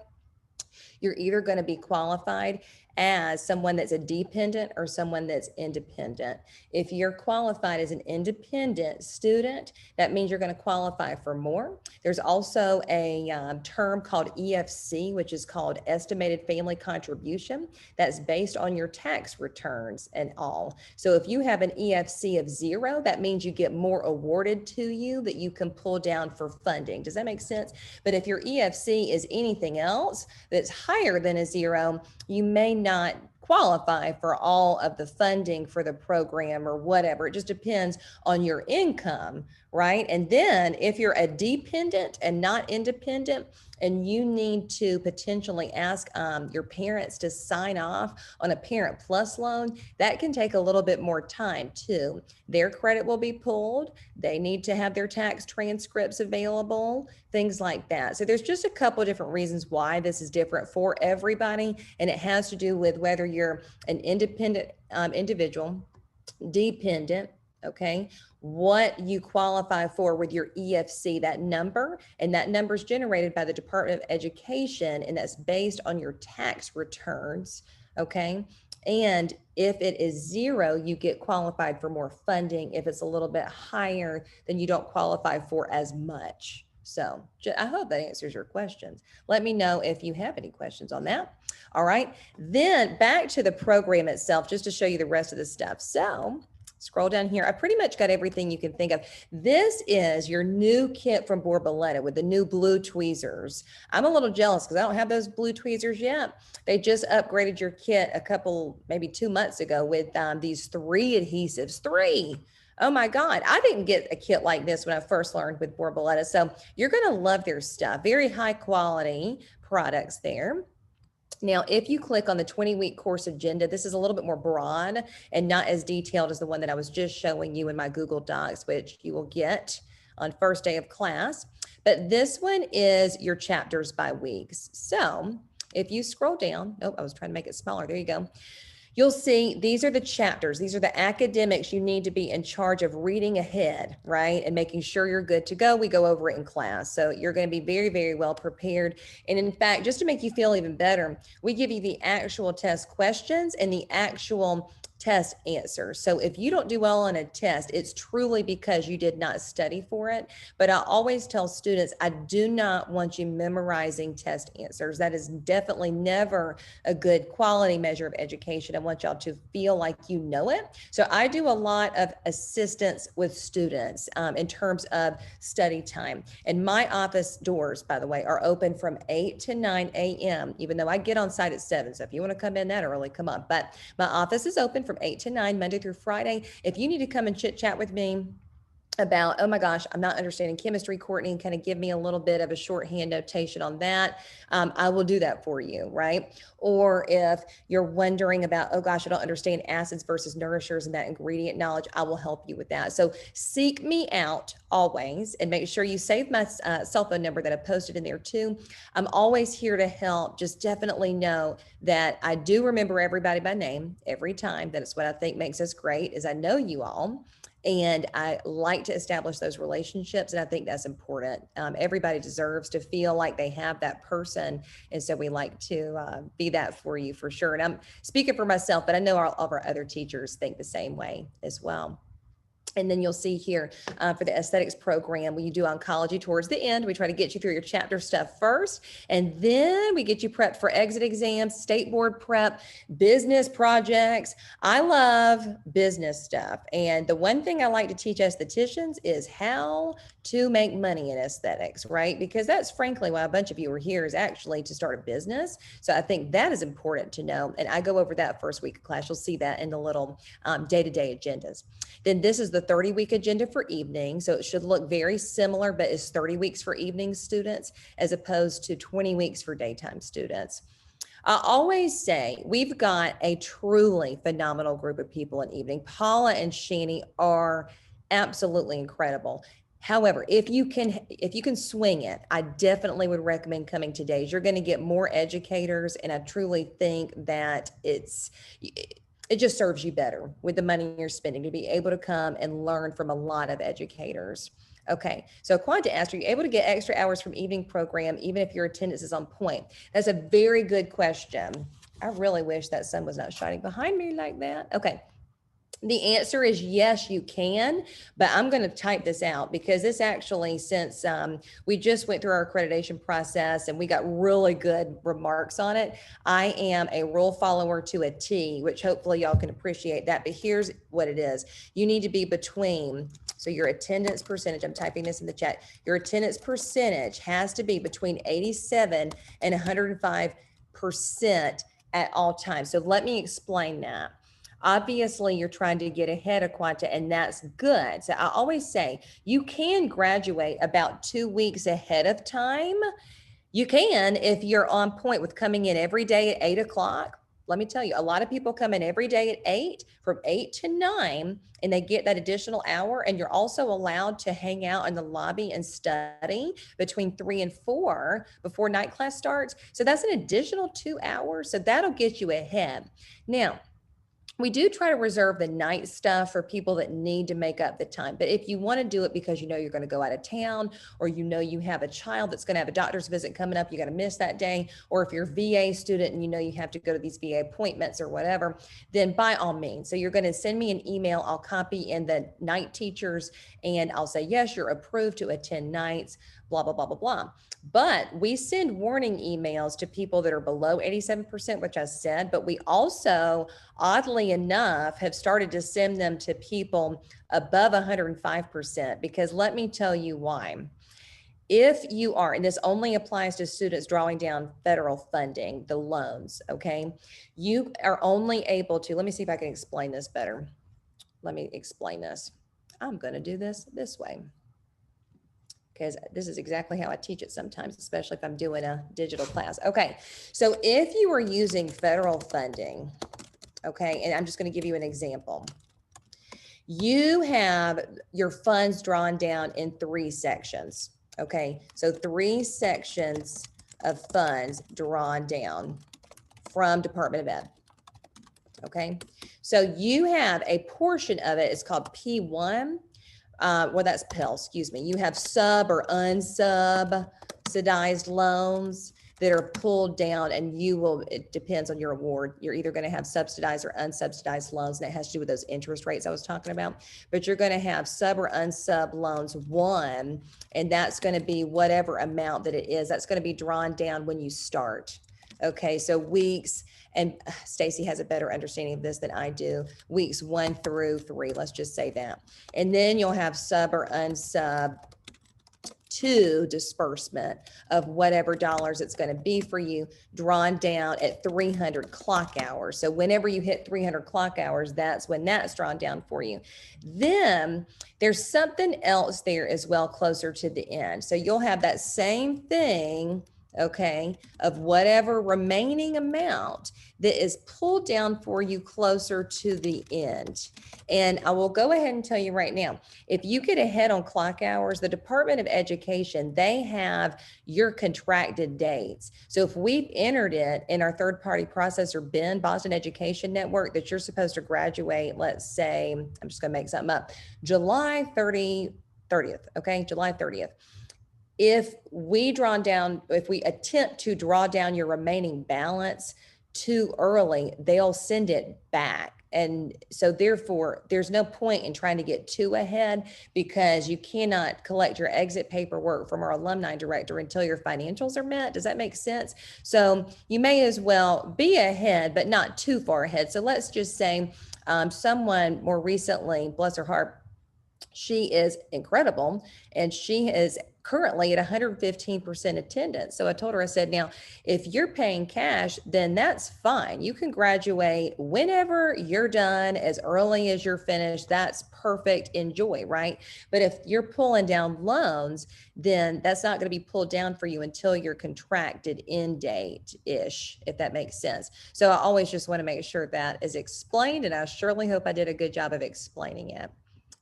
You're either going to be qualified as someone that's a dependent or someone that's independent. If you're qualified as an independent student, that means you're going to qualify for more. There's also a term called EFC, which is called Estimated Family Contribution. That's based on your tax returns and all. So if you have an EFC of 0, that means you get more awarded to you that you can pull down for funding. Does that make sense? But if your EFC is anything else that's higher than a 0, you may not qualify for all of the funding for the program or whatever. It just depends on your income, right? And then if you're a dependent and not independent, and you need to potentially ask your parents to sign off on a Parent Plus loan, that can take a little bit more time too. Their credit will be pulled. They need to have their tax transcripts available, things like that. So there's just a couple of different reasons why this is different for everybody. And it has to do with whether you're an independent individual, dependent, okay, what you qualify for with your EFC, that number, and that number is generated by the Department of Education, and that's based on your tax returns, okay? And if it is 0, you get qualified for more funding. If it's a little bit higher, then you don't qualify for as much. So I hope that answers your questions. Let me know if you have any questions on that. All right, then back to the program itself, just to show you the rest of the stuff. So scroll down here. I pretty much got everything you can think of. This is your new kit from Borboleta with the new blue tweezers. I'm a little jealous because I don't have those blue tweezers yet. They just upgraded your kit a couple, maybe 2 months ago with these 3 adhesives. 3. Oh my God, I didn't get a kit like this when I first learned with Borboleta. So you're gonna love their stuff. Very high quality products there. Now, if you click on the 20-week course agenda, this is a little bit more broad and not as detailed as the one that I was just showing you in my Google Docs, which you will get on first day of class. But this one is your chapters by weeks. So if you scroll down, oh, I was trying to make it smaller. There you go. You'll see these are the chapters. These are the academics you need to be in charge of reading ahead, right? And making sure you're good to go. We go over it in class. So you're going to be very, very well prepared. And in fact, just to make you feel even better, we give you the actual test questions and the actual test answers. So if you don't do well on a test, it's truly because you did not study for it. But I always tell students, I do not want you memorizing test answers. That is definitely never a good quality measure of education. I want y'all to feel like you know it. So I do a lot of assistance with students in terms of study time. And my office doors, by the way, are open from 8 to 9 a.m., even though I get on site at 7. So if you want to come in that early, come on. But my office is open from 8 to 9, Monday through Friday. If you need to come and chit chat with me about, oh my gosh, I'm not understanding chemistry, Courtney, and kind of give me a little bit of a shorthand notation on that, I will do that for you, right? Or if you're wondering about, oh gosh, I don't understand acids versus nourishers and that ingredient knowledge, I will help you with that. So seek me out always, and make sure you save my cell phone number that I posted in there too. I'm always here to help. Just definitely know that I do remember everybody by name every time. That is what I think makes us great, is I know you all. And I like to establish those relationships. And I think that's important. Everybody deserves to feel like they have that person. And so we like to be that for you for sure. And I'm speaking for myself, but I know all of our other teachers think the same way as well. And then you'll see here for the aesthetics program, when you do oncology towards the end, we try to get you through your chapter stuff first, and then we get you prepped for exit exams, state board prep, business projects. I love business stuff. And the one thing I like to teach estheticians is how to make money in aesthetics, right? Because that's frankly why a bunch of you are here, is actually to start a business. So I think that is important to know. And I go over that first week of class. You'll see that in the little day-to-day agendas. Then this is the 30-week agenda for evening. So it should look very similar, but it's 30 weeks for evening students as opposed to 20 weeks for daytime students. I always say we've got a truly phenomenal group of people in evening. Paula and Shani are absolutely incredible. However, if you can swing it, I definitely would recommend coming to days. You're going to get more educators, and I truly think that it just serves you better with the money you're spending to be able to come and learn from a lot of educators. Okay, so Quanta asked, are you able to get extra hours from evening program even if your attendance is on point? That's a very good question. I really wish that sun was not shining behind me like that. Okay. The answer is yes, you can, but I'm going to type this out because this actually, since we just went through our accreditation process and we got really good remarks on it, I am a rule follower to a T, which hopefully y'all can appreciate that. But here's what it is. You need to be between, so your attendance percentage, I'm typing this in the chat, your attendance percentage has to be between 87 and 105% at all times. So let me explain that. Obviously, you're trying to get ahead of Quanta, and that's good. So I always say you can graduate about 2 weeks ahead of time You can, if you're on point with coming in every day at 8 o'clock. Let me tell you, a lot of people come in every day at 8, from 8 to 9, and they get that additional hour. And you're also allowed to hang out in the lobby and study between 3 and 4 before night class starts. So that's an additional 2 hours. So that'll get you ahead. Now, we do try to reserve the night stuff for people that need to make up the time. But if you want to do it because you know you're going to go out of town, or you know you have a child that's going to have a doctor's visit coming up, you got to miss that day, or if you're a VA student and you know you have to go to these VA appointments or whatever, then by all means. So you're going to send me an email. I'll copy in the night teachers and I'll say, yes, you're approved to attend nights, blah, blah, blah, blah, blah. But we send warning emails to people that are below 87%, which I said, but we also, oddly enough, have started to send them to people above 105%, because let me tell you why. If you are, and this only applies to students drawing down federal funding, the loans, okay? You are only able to, let me see if I can explain this better. Let me explain this. I'm going to do this way, because this is exactly how I teach it sometimes, especially if I'm doing a digital class. Okay, so if you are using federal funding, okay, and I'm just going to give you an example. You have your funds drawn down in 3 sections, okay? So 3 sections of funds drawn down from Department of Ed, okay? So you have a portion of it, it's called P1, well, that's Pell, excuse me. You have sub or unsubsidized loans that are pulled down, and you will, it depends on your award. You're either going to have subsidized or unsubsidized loans, and it has to do with those interest rates I was talking about. But you're going to have sub or unsub loans 1, and that's going to be whatever amount that it is. That's going to be drawn down when you start. Okay, so weeks, and Stacy has a better understanding of this than I do, weeks 1 through 3, let's just say that. And then you'll have sub or unsub 2 disbursement of whatever dollars it's going to be for you, drawn down at 300 clock hours. So whenever you hit 300 clock hours, that's when that's drawn down for you. Then there's something else there as well, closer to the end. So you'll have that same thing, okay, of whatever remaining amount that is pulled down for you closer to the end. And I will go ahead and tell you right now, if you get ahead on clock hours, the Department of Education, they have your contracted dates. So if we've entered it in our third-party processor, BEN, Boston Education Network, that you're supposed to graduate, let's say, I'm just going to make something up, July 30th, okay, July 30th. If we attempt to draw down your remaining balance too early, they'll send it back. And so therefore, there's no point in trying to get too ahead, because you cannot collect your exit paperwork from our alumni director until your financials are met. Does that make sense? So you may as well be ahead, but not too far ahead. So let's just say someone more recently, bless her heart, she is incredible, and she is currently at 115% attendance. So I told her, I said, now, if you're paying cash, then that's fine. You can graduate whenever you're done, as early as you're finished. That's perfect. Enjoy, right? But if you're pulling down loans, then that's not going to be pulled down for you until your contracted end date-ish, if that makes sense. So I always just want to make sure that is explained, and I surely hope I did a good job of explaining it.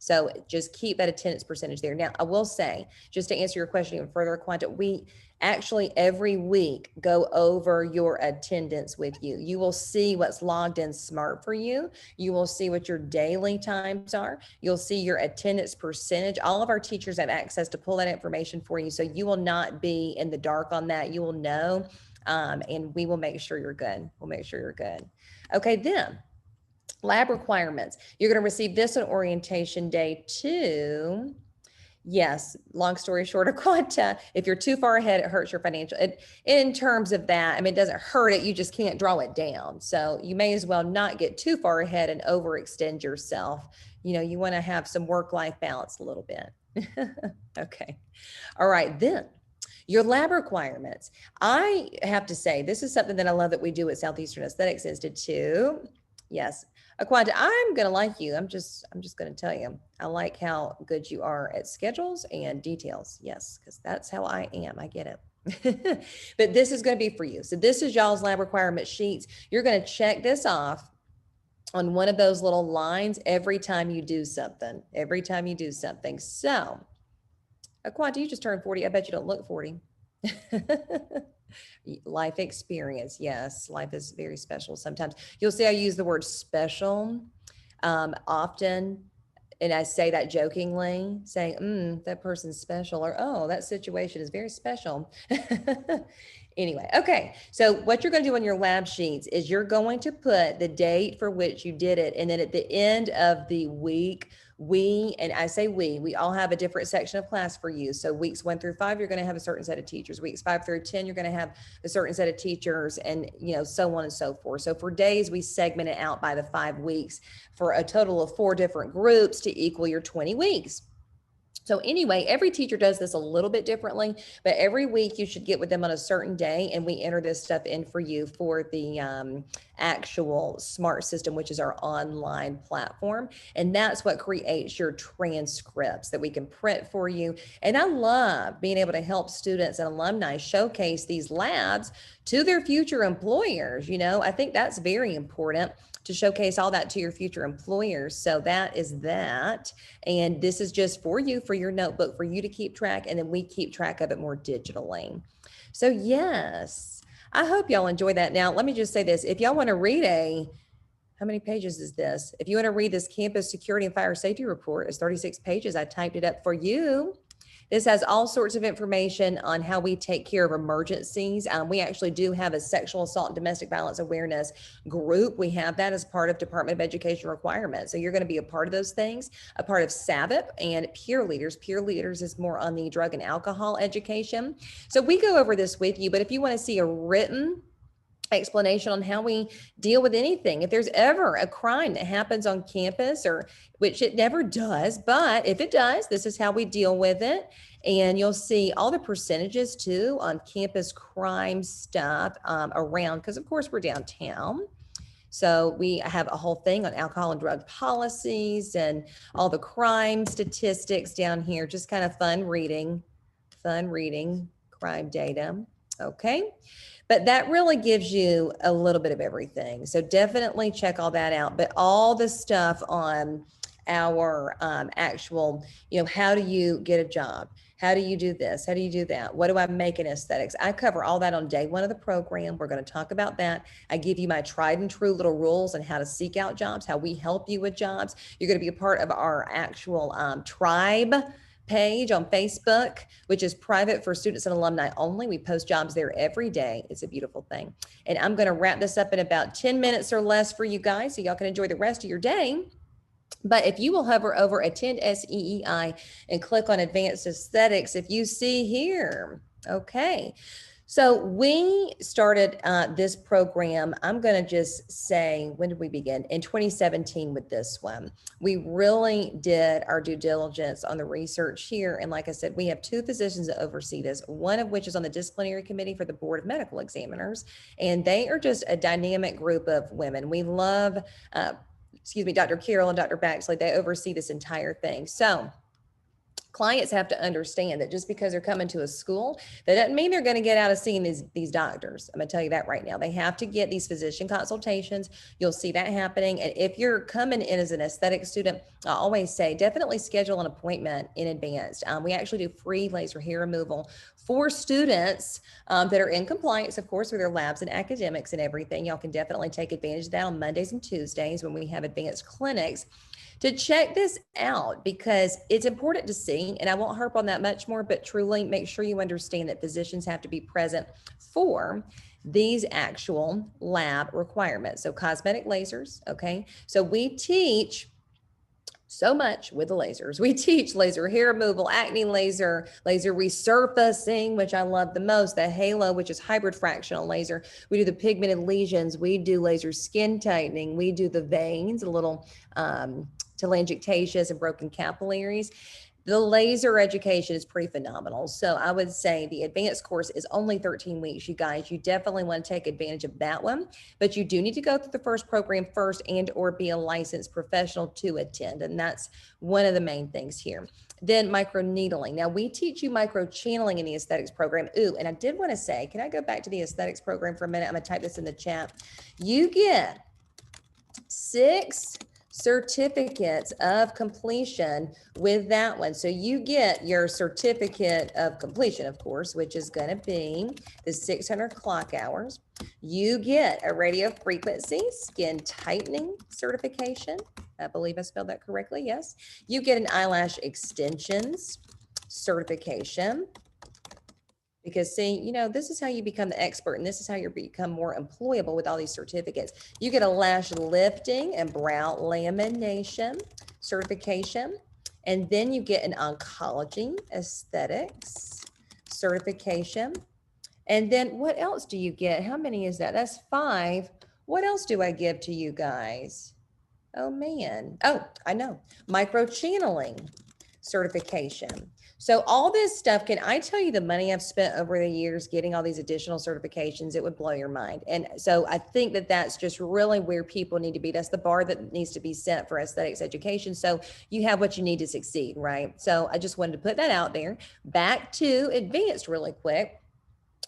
So just keep that attendance percentage there. Now, I will say, just to answer your question even further, Quanta, we actually every week go over your attendance with you. You will see what's logged in SMART for you. You will see what your daily times are. You'll see your attendance percentage. All of our teachers have access to pull that information for you. So you will not be in the dark on that. You will know, and we will make sure you're good. We'll make sure you're good. Okay, then. Lab requirements. You're going to receive this on orientation day 2. Yes, long story short, Quanta, if you're too far ahead, it hurts your financial. In terms of that, I mean, it doesn't hurt it, you just can't draw it down. So you may as well not get too far ahead and overextend yourself. You know, you want to have some work-life balance a little bit. Okay. All right, then. Your lab requirements. I have to say, this is something that I love that we do at Southeastern Aesthetics Institute. Yes. Aquanta, I'm going to like you. I'm just going to tell you, I like how good you are at schedules and details. Yes, because that's how I am. I get it. But this is going to be for you. So this is y'all's lab requirement sheets. You're going to check this off on one of those little lines every time you do something, every time you do something. So, Aquanta, you just turned 40. I bet you don't look 40. Life experience. Yes, life is very special sometimes. You'll see I use the word special often. And I say that jokingly, saying, that person's special, or, oh, that situation is very special. Anyway, okay. So what you're going to do on your lab sheets is you're going to put the date for which you did it. And then at the end of the week, and I say we all have a different section of class for you. So weeks 1 through 5, you're going to have a certain set of teachers. Weeks 5 through 10, you're going to have a certain set of teachers, and so on and so forth. So for days, we segment it out by the 5 weeks for a total of 4 different groups to equal your 20 weeks. So anyway, every teacher does this a little bit differently, but every week you should get with them on a certain day, and we enter this stuff in for you for the actual SMART system, which is our online platform. And that's what creates your transcripts that we can print for you. And I love being able to help students and alumni showcase these labs to their future employers. I think that's very important, to showcase all that to your future employers. So that is that. And this is just for you, for your notebook, for you to keep track. And then we keep track of it more digitally. So yes, I hope y'all enjoy that. Now, let me just say this. If y'all want to read how many pages is this? If you want to read this campus security and fire safety report, it's 36 pages. I typed it up for you. This has all sorts of information on how we take care of emergencies. We actually do have a sexual assault and domestic violence awareness group. We have that as part of Department of Education requirements. So you're going to be a part of those things, a part of SAVIP and peer leaders. Peer leaders is more on the drug and alcohol education. So we go over this with you, but if you want to see a written explanation on how we deal with anything, if there's ever a crime that happens on campus, or which it never does, but if it does, this is how we deal with it. And you'll see all the percentages too on campus crime stuff around, because of course we're downtown. So we have a whole thing on alcohol and drug policies and all the crime statistics down here, just kind of fun reading, crime data. Okay. But that really gives you a little bit of everything. So definitely check all that out. But all the stuff on our actual, how do you get a job? How do you do this? How do you do that? What do I make in aesthetics? I cover all that on day 1 of the program. We're going to talk about that. I give you my tried and true little rules on how to seek out jobs, how we help you with jobs. You're going to be a part of our actual tribe page on Facebook, which is private for students and alumni only. We post jobs there every day. It's a beautiful thing. And I'm going to wrap this up in about 10 minutes or less for you guys, so y'all can enjoy the rest of your day. But if you will hover over Attend SEEI and click on Advanced Aesthetics, if you see here, okay. So we started this program, I'm going to just say, when did we begin? In 2017 with this one. We really did our due diligence on the research here. And like I said, we have 2 physicians that oversee this, one of which is on the disciplinary committee for the Board of Medical Examiners. And they are just a dynamic group of women. We love, Dr. Carol and Dr. Baxley, they oversee this entire thing. So clients have to understand that just because they're coming to a school, that doesn't mean they're going to get out of seeing these doctors. I'm going to tell you that right now. They have to get these physician consultations. You'll see that happening. And if you're coming in as an aesthetic student, I always say definitely schedule an appointment in advance. We actually do free laser hair removal for students that are in compliance, of course, with their labs and academics and everything. Y'all can definitely take advantage of that on Mondays and Tuesdays when we have advanced clinics. To check this out, because it's important to see, and I won't harp on that much more, but truly make sure you understand that physicians have to be present for these actual lab requirements. So cosmetic lasers, okay? So we teach so much with the lasers. We teach laser hair removal, acne laser, laser resurfacing, which I love the most, the halo, which is hybrid fractional laser. We do the pigmented lesions. We do laser skin tightening. We do the veins, a little telangiectasias and broken capillaries. The laser education is pretty phenomenal. So I would say the advanced course is only 13 weeks, you guys. You definitely want to take advantage of that one, but you do need to go through the first program first and or be a licensed professional to attend. And that's one of the main things here. Then micro needling. Now we teach you micro channeling in the aesthetics program. Ooh, and I did want to say, can I go back to the aesthetics program for a minute? I'm gonna type this in the chat. You get 6 certificates of completion with that one. So you get your certificate of completion, of course, which is going to be the 600 clock hours. You get a radio frequency skin tightening certification. I believe I spelled that correctly. Yes. You get an eyelash extensions certification. Because see, you know, this is how you become the expert and this is how you become more employable with all these certificates. You get a lash lifting and brow lamination certification. And then you get an oncology aesthetics certification. And then what else do you get? How many is that? That's 5. What else do I give to you guys? Oh man. Oh, I know. Micro channeling certification. So all this stuff, can I tell you the money I've spent over the years getting all these additional certifications? It would blow your mind. And so I think that that's just really where people need to be. That's the bar that needs to be set for aesthetics education. So you have what you need to succeed, right? So I just wanted to put that out there. Back to advanced really quick.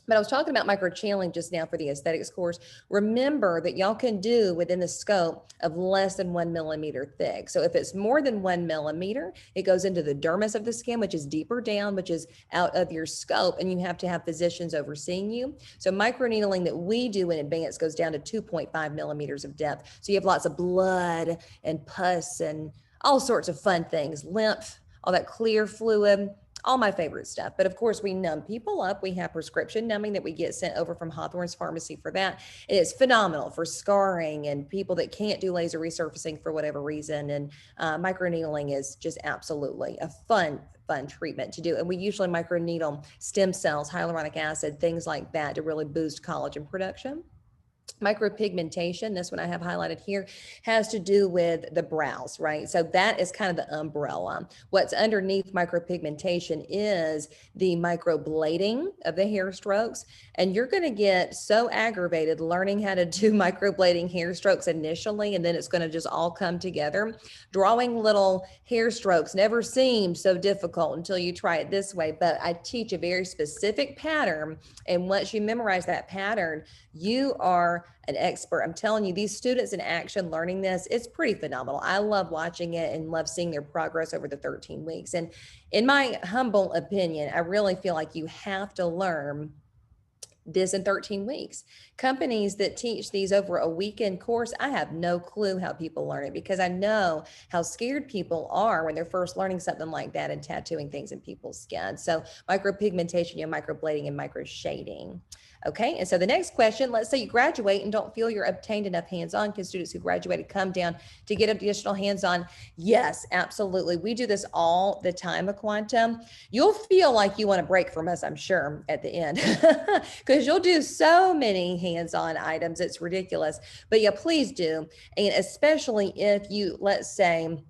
But I was talking about micro channeling just now for the aesthetics course. Remember that y'all can do within the scope of less than 1 millimeter thick. So if it's more than 1 millimeter, it goes into the dermis of the skin, which is deeper down, which is out of your scope, and you have to have physicians overseeing you. So microneedling that we do in advance goes down to 2.5 millimeters of depth. So you have lots of blood and pus and all sorts of fun things, lymph, all that clear fluid. All my favorite stuff. But of course, we numb people up. We have prescription numbing that we get sent over from Hawthorne's Pharmacy for that. And it's phenomenal for scarring and people that can't do laser resurfacing for whatever reason. And microneedling is just absolutely a fun treatment to do. And we usually microneedle stem cells, hyaluronic acid, things like that to really boost collagen production. Micropigmentation, this one I have highlighted here, has to do with the brows, right? So that is kind of the umbrella. What's underneath micropigmentation is the microblading of the hair strokes. And you're going to get so aggravated learning how to do microblading hair strokes initially, and then it's going to just all come together. Drawing little hair strokes never seemed so difficult until you try it this way, but I teach a very specific pattern. And once you memorize that pattern, you are an expert. I'm telling you, these students in action learning this, it's pretty phenomenal. I love watching it and love seeing their progress over the 13 weeks. And in my humble opinion, I really feel like you have to learn this in 13 weeks. Companies that teach these over a weekend course, I have no clue how people learn it because I know how scared people are when they're first learning something like that and tattooing things in people's skin. So micropigmentation, microblading, and micro shading. Okay, and so the next question, let's say you graduate and don't feel you're obtained enough hands-on. Can students who graduated come down to get additional hands-on? Yes, absolutely. We do this all the time at Quantum. You'll feel like you want to break from us, I'm sure, at the end, because you'll do so many hands-on items. It's ridiculous. But yeah, please do. And especially if you, let's say,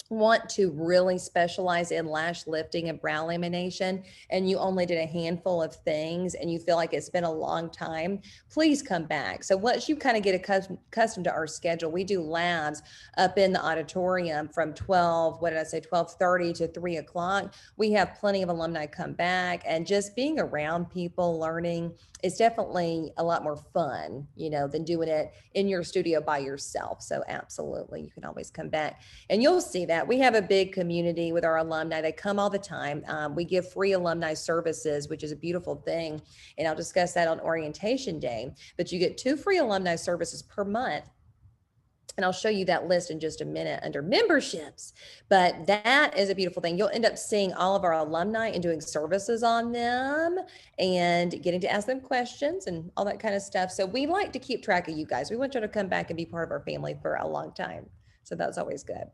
want to really specialize in lash lifting and brow lamination and you only did a handful of things and you feel like it's been a long time, please come back. So once you kind of get accustomed to our schedule, we do labs up in the auditorium from 12:30 to 3 o'clock. We have plenty of alumni come back, and just being around people learning is definitely a lot more fun, you know, than doing it in your studio by yourself. So absolutely, you can always come back and you'll see that. We have a big community with our alumni. They come all the time. We give free alumni services, which is a beautiful thing. And I'll discuss that on orientation day, but you get 2 free alumni services per month. And I'll show you that list in just a minute under memberships. But that is a beautiful thing. You'll end up seeing all of our alumni and doing services on them and getting to ask them questions and all that kind of stuff. So we like to keep track of you guys. We want you to come back and be part of our family for a long time. So that's always good.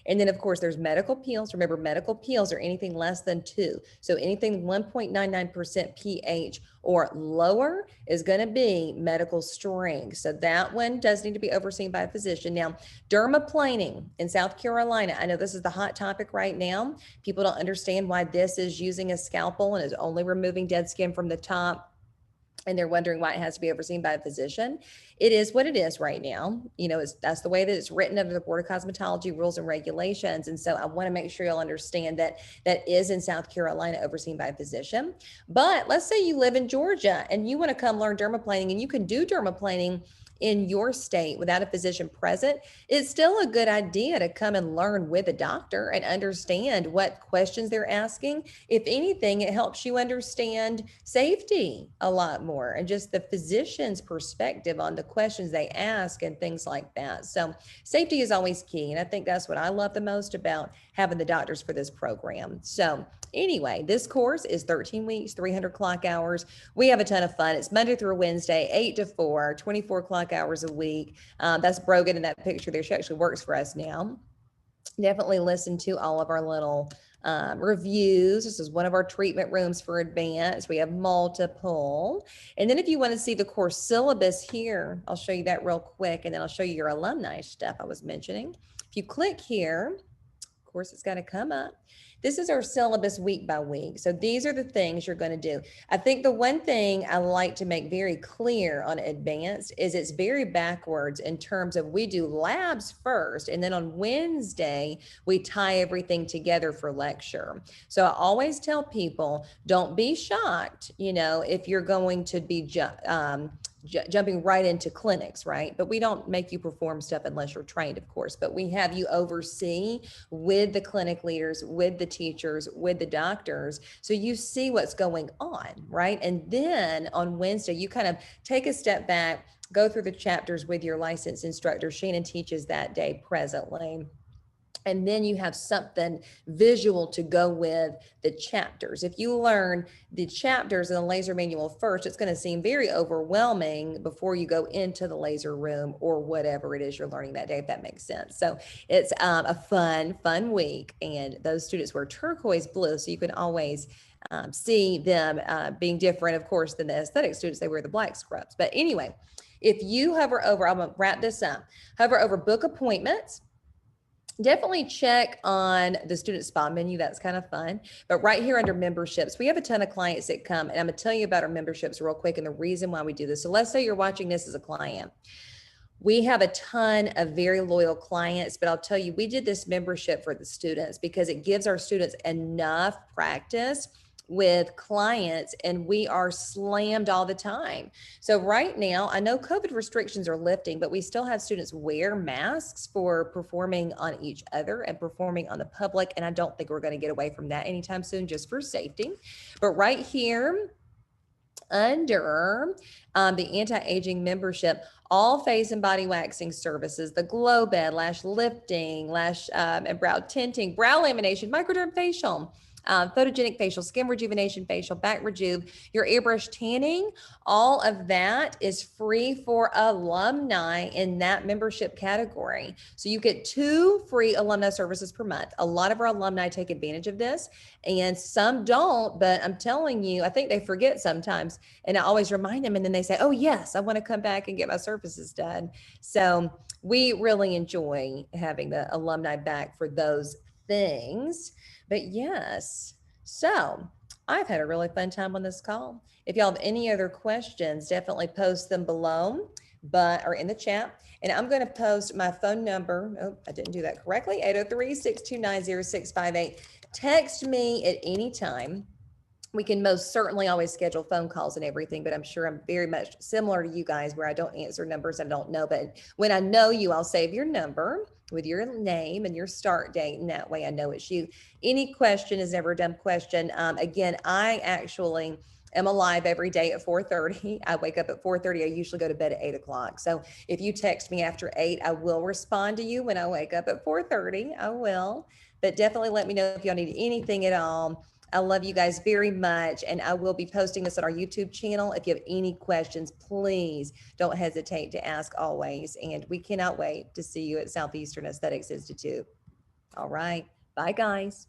And then of course there's medical peels. Remember, medical peels are anything less than 2. So anything 1.99% pH or lower is going to be medical strength. So that one does need to be overseen by a physician. Now, dermaplaning in South Carolina, I know this is the hot topic right now. People don't understand why this is using a scalpel and is only removing dead skin from the top, and they're wondering why it has to be overseen by a physician. It is what it is right now. You know, that's the way that it's written under the Board of Cosmetology rules and regulations. And so I want to make sure you'll understand that that is in South Carolina overseen by a physician. But let's say you live in Georgia and you want to come learn dermaplaning, and you can do dermaplaning in your state without a physician present. It's still a good idea to come and learn with a doctor and understand what questions they're asking. If anything, it helps you understand safety a lot more and just the physician's perspective on the questions they ask and things like that. So safety is always key. And I think that's what I love the most about having the doctors for this program. So anyway, this course is 13 weeks, 300 clock hours. We have a ton of fun. It's Monday through Wednesday, 8 to 4, 24 clock hours a week. That's Brogan in that picture there. She actually works for us now. Definitely listen to all of our little reviews. This is one of our treatment rooms for advanced. We have multiple. And then if you want to see the course syllabus here, I'll show you that real quick. And then I'll show you your alumni stuff I was mentioning. If you click here, of course, it's got to come up. This is our syllabus week by week. So these are the things you're going to do. I think the one thing I like to make very clear on advanced is it's very backwards in terms of we do labs first, and then on Wednesday, we tie everything together for lecture. So I always tell people, don't be shocked, you know, if you're going to be jumping right into clinics, right? But we don't make you perform stuff unless you're trained, of course, but we have you oversee with the clinic leaders, with the teachers, with the doctors. So you see what's going on, right? And then on Wednesday, you kind of take a step back, go through the chapters with your licensed instructor. Shannon teaches that day presently. And then you have something visual to go with the chapters. If you learn the chapters in the laser manual first, it's going to seem very overwhelming before you go into the laser room or whatever it is you're learning that day, if that makes sense. So it's a fun week. And those students wear turquoise blue, so you can always see them being different, of course, than the aesthetic students. They wear the black scrubs. But anyway, if you hover over, I'm going to wrap this up, hover over book appointments. Definitely check on the student spot menu. That's kind of fun. But right here under memberships, we have a ton of clients that come, and I'm going to tell you about our memberships real quick and the reason why we do this. So let's say you're watching this as a client. We have a ton of very loyal clients, but I'll tell you, we did this membership for the students because it gives our students enough practice with clients, and we are slammed all the time. So right now, I know COVID restrictions are lifting, but we still have students wear masks for performing on each other and performing on the public. And I don't think we're going to get away from that anytime soon, just for safety. But right here under the anti-aging membership, all face and body waxing services, the glow bed, lash lifting, lash and brow tinting, brow lamination, microderm facial, photogenic facial, skin rejuvenation facial, back rejuve, your airbrush tanning, all of that is free for alumni in that membership category. So you get 2 free alumni services per month. A lot of our alumni take advantage of this and some don't, but I'm telling you, I think they forget sometimes. And I always remind them, and then they say, oh yes, I want to come back and get my services done. So we really enjoy having the alumni back for those things. But yes, so I've had a really fun time on this call. If y'all have any other questions, definitely post them below, or in the chat. And I'm going to post my phone number. Oh, I didn't do that correctly. 803-629-0658. Text me at any time. We can most certainly always schedule phone calls and everything, but I'm sure I'm very much similar to you guys where I don't answer numbers I don't know. But when I know you, I'll save your number with your name and your start date, and that way I know it's you. Any question is never a dumb question. Again, I actually am alive every day at 4:30. I wake up at 4:30. I usually go to bed at 8 o'clock. So if you text me after 8, I will respond to you when I wake up at 4:30. I will, but definitely let me know if y'all need anything at all. I love you guys very much, and I will be posting this on our YouTube channel. If you have any questions, please don't hesitate to ask always, and we cannot wait to see you at Southeastern Aesthetics Institute. All right. Bye, guys.